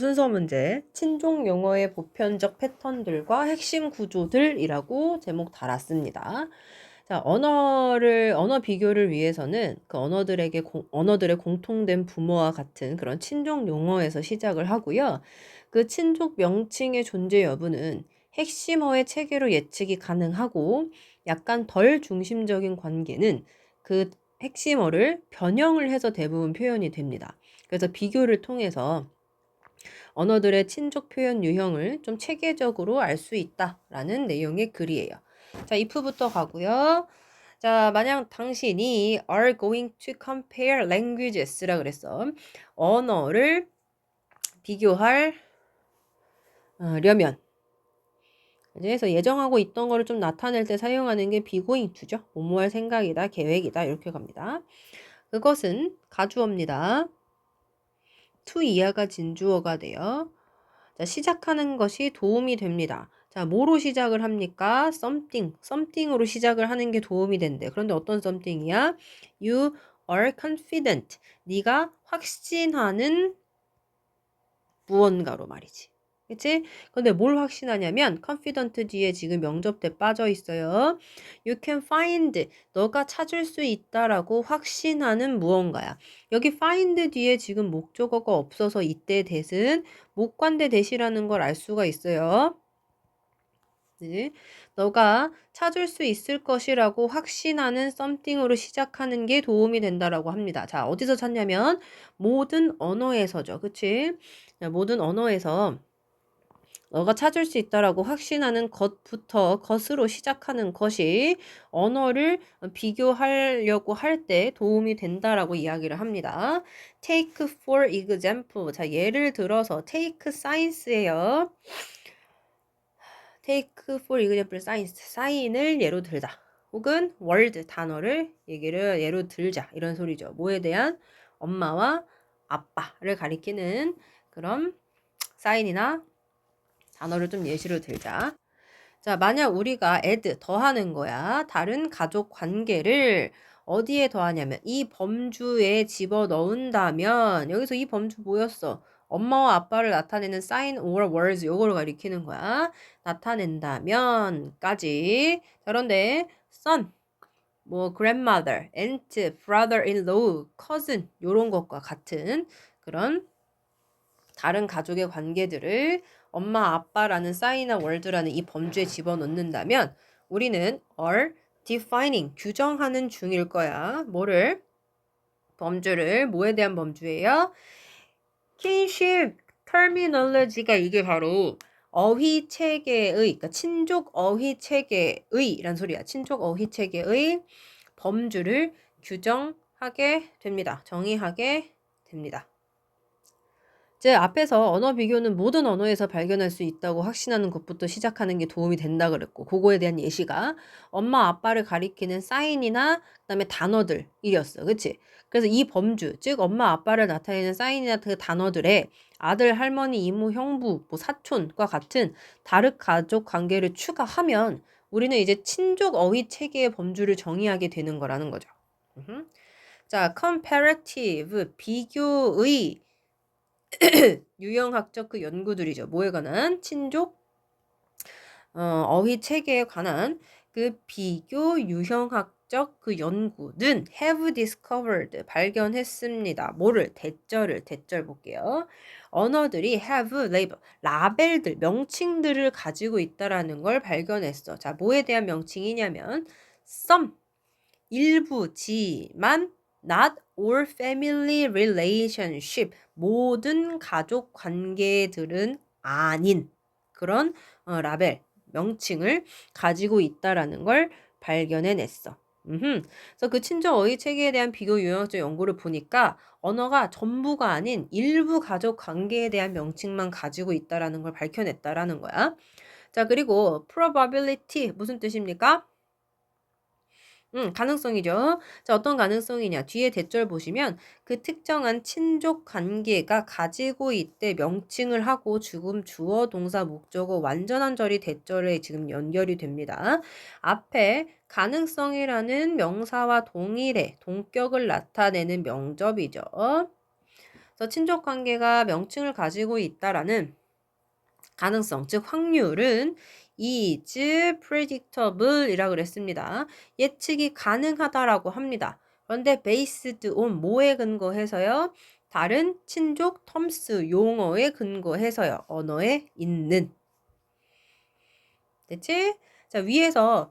순서 문제, 친족 용어의 보편적 패턴들과 핵심 구조들이라고 제목 달았습니다. 자, 언어 비교를 위해서는 그 언어들의 공통된 부모와 같은 그런 친족 용어에서 시작을 하고요. 그 친족 명칭의 존재 여부는 핵심어의 체계로 예측이 가능하고 약간 덜 중심적인 관계는 그 핵심어를 변형을 해서 대부분 표현이 됩니다. 그래서 비교를 통해서 언어들의 친족 표현 유형을 좀 체계적으로 알 수 있다라는 내용의 글이에요. 자, if부터 가고요. 자, 만약 당신이 are going to compare languages라 그랬어. 언어를 비교할 려면 그래서 예정하고 있던 거를 좀 나타낼 때 사용하는 게 be going to죠. 뭐뭐 할 생각이다, 계획이다 이렇게 갑니다. 그것은 가주어입니다. to 이하가 진주어가 돼요. 자, 시작하는 것이 도움이 됩니다. 자, 뭐로 시작을 합니까? something으로 시작을 하는 게 도움이 된대. 그런데 어떤 something이야? You are confident. 네가 확신하는 무언가로 말이지. 그치? 근데 뭘 확신하냐면 confident 뒤에 지금 명접대 빠져 있어요. You can find. 너가 찾을 수 있다라고 확신하는 무언가야. 여기 find 뒤에 지금 목적어가 없어서 이때 대신 목관대 대시라는 걸 알 수가 있어요. 네. 너가 찾을 수 있을 것이라고 확신하는 something으로 시작하는 게 도움이 된다라고 합니다. 자, 어디서 찾냐면 모든 언어에서죠. 그치? 자, 모든 언어에서 너가 찾을 수 있다라고 확신하는 것으로 시작하는 것이 언어를 비교하려고 할 때 도움이 된다라고 이야기를 합니다. Take for example. 자, 예를 들어서 take science예요. take for example science. 사인을 예로 들다. 혹은 word 단어를 예로 들자. 이런 소리죠. 뭐에 대한 엄마와 아빠를 가리키는 그런 사인이나 단어를 좀 예시로 들자. 자, 만약 우리가 add 더하는 거야. 다른 가족 관계를 어디에 더하냐면 이 범주에 집어 넣은다면 여기서 이 범주 뭐였어? 엄마와 아빠를 나타내는 sign or words 요거를 가리키는 거야. 나타낸다면까지. 자, 그런데 son, 뭐 grandmother, aunt, brother-in-law, cousin 요런 것과 같은 그런 다른 가족의 관계들을 엄마, 아빠라는 사인이나 월드라는 이 범주에 집어넣는다면 우리는 are defining, 규정하는 중일 거야. 뭐를? 범주를. 뭐에 대한 범주예요? kinship terminology가 이게 바로 어휘 체계의, 그러니까 친족 어휘 체계의 란 소리야. 친족 어휘 체계의 범주를 규정하게 됩니다. 정의하게 됩니다. 제 앞에서 언어 비교는 모든 언어에서 발견할 수 있다고 확신하는 것부터 시작하는 게 도움이 된다 그랬고 그거에 대한 예시가 엄마 아빠를 가리키는 사인이나 그다음에 단어들이었어. 그치? 그래서 이 범주 즉 엄마 아빠를 나타내는 사인이나 그 단어들에 아들 할머니 이모 형부 뭐 사촌과 같은 다른 가족 관계를 추가하면 우리는 이제 친족 어휘 체계의 범주를 정의하게 되는 거라는 거죠. 자, comparative 비교의 유형학적 그 연구들이죠. 뭐에 관한? 친족 어휘 체계에 관한 그 비교 유형학적 그 연구는 have discovered 발견했습니다. 뭐를? 대절 볼게요. 언어들이 have label 라벨들 명칭들을 가지고 있다라는 걸 발견했어. 자, 뭐에 대한 명칭이냐면 some 일부지만 not all family relationship 모든 가족 관계들은 아닌 그런 라벨 명칭을 가지고 있다라는 걸 발견해냈어. 그래서 그 친족 어휘 체계에 대한 비교 유형학적 연구를 보니까 언어가 전부가 아닌 일부 가족 관계에 대한 명칭만 가지고 있다라는 걸 밝혀냈다라는 거야. 자, 그리고 probability 무슨 뜻입니까? 가능성이죠. 자, 어떤 가능성이냐. 뒤에 대절 보시면 그 특정한 친족 관계가 가지고 있대 명칭을 하고 지금 주어, 동사, 목적어 완전한 절이 대절에 지금 연결이 됩니다. 앞에 가능성이라는 명사와 동일해 동격을 나타내는 명접이죠. 그래서 친족 관계가 명칭을 가지고 있다라는 가능성, 즉 확률은 is predictable 이라고 그랬습니다. 예측이 가능하다라고 합니다. 그런데 based on 뭐에 근거해서요? 다른 친족 terms 용어에 근거해서요. 언어에 있는. 됐지? 자, 위에서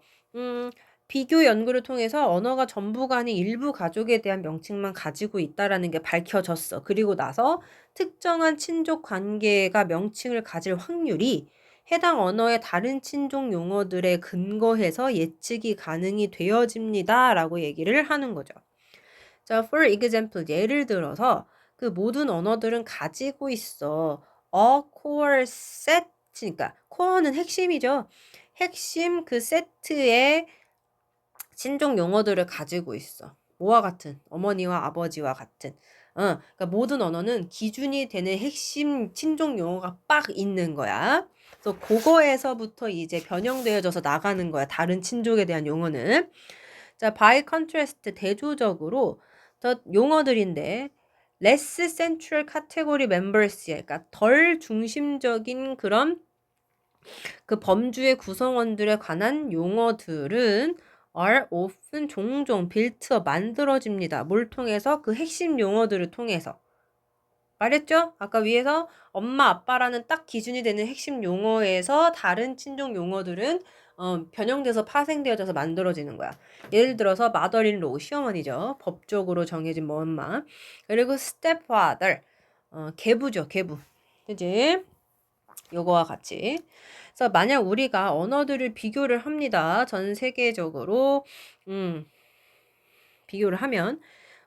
비교 연구를 통해서 언어가 전부가 아닌 일부 가족에 대한 명칭만 가지고 있다라는 게 밝혀졌어. 그리고 나서 특정한 친족 관계가 명칭을 가질 확률이 해당 언어의 다른 친족 용어들에 근거해서 예측이 가능이 되어집니다. 라고 얘기를 하는 거죠. 자, for example, 예를 들어서 그 모든 언어들은 가지고 있어. a core set, 그러니까 core는 핵심이죠. 핵심 그 세트의 친족 용어들을 가지고 있어. 뭐와 같은? 어머니와 아버지와 같은. 그러니까 모든 언어는 기준이 되는 핵심 친족 용어가 빡 있는 거야. 그래서 그거에서부터 이제 변형되어져서 나가는 거야. 다른 친족에 대한 용어는. 자, by contrast 대조적으로 더 용어들인데 less central category members, 그러니까 덜 중심적인 그런 그 범주의 구성원들에 관한 용어들은 are often 종종 built 만들어집니다. 뭘 통해서? 그 핵심 용어들을 통해서. 말했죠? 아까 위에서 엄마, 아빠라는 딱 기준이 되는 핵심 용어에서 다른 친족 용어들은 변형돼서 파생되어져서 만들어지는 거야. 예를 들어서 mother-in-law, 시어머니죠. 법적으로 정해진 뭐 엄마. 그리고 stepfather, 계부죠, 계부. 그지? 요거와 같이. 그래서 만약 우리가 언어들을 비교를 합니다. 전 세계적으로 비교를 하면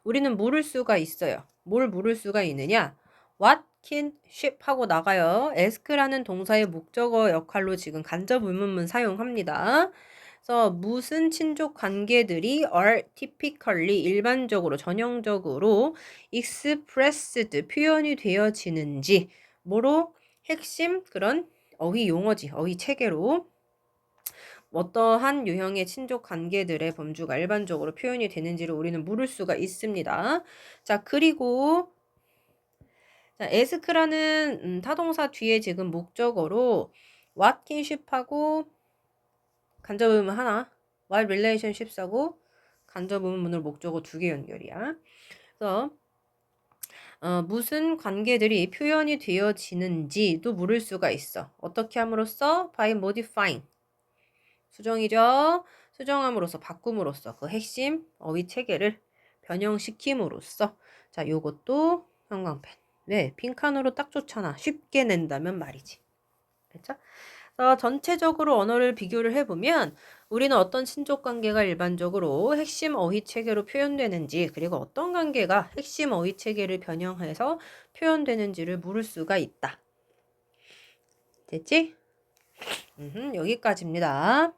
우리는 물을 수가 있어요. 뭘 물을 수가 있느냐? What can ship 하고 나가요. ask라는 동사의 목적어 역할로 지금 간접 의문문 사용합니다. 그래서 무슨 친족 관계들이 are typically 일반적으로 전형적으로 expressed 표현이 되어지는지 뭐로 핵심 그런 어휘 용어지, 어휘 체계로 어떠한 유형의 친족 관계들의 범주가 일반적으로 표현이 되는지를 우리는 물을 수가 있습니다. 자, 그리고 자, ask라는 타동사 뒤에 지금 목적어로 what kinship하고 간접 의문 하나, what relationships하고 간접 의문문으로 목적어 2개 연결이야. 그래서 무슨 관계들이 표현이 되어지는지도 물을 수가 있어. 어떻게 함으로써? by modifying. 수정이죠. 수정함으로써 바꿈으로써 그 핵심 어휘 체계를 변형시킴으로써 자, 요것도 형광펜. 네, 빈칸으로 딱 좋잖아. 쉽게 낸다면 말이지. 그렇죠? 전체적으로 언어를 비교를 해보면 우리는 어떤 친족 관계가 일반적으로 핵심 어휘 체계로 표현되는지 그리고 어떤 관계가 핵심 어휘 체계를 변형해서 표현되는지를 물을 수가 있다. 됐지? 여기까지입니다.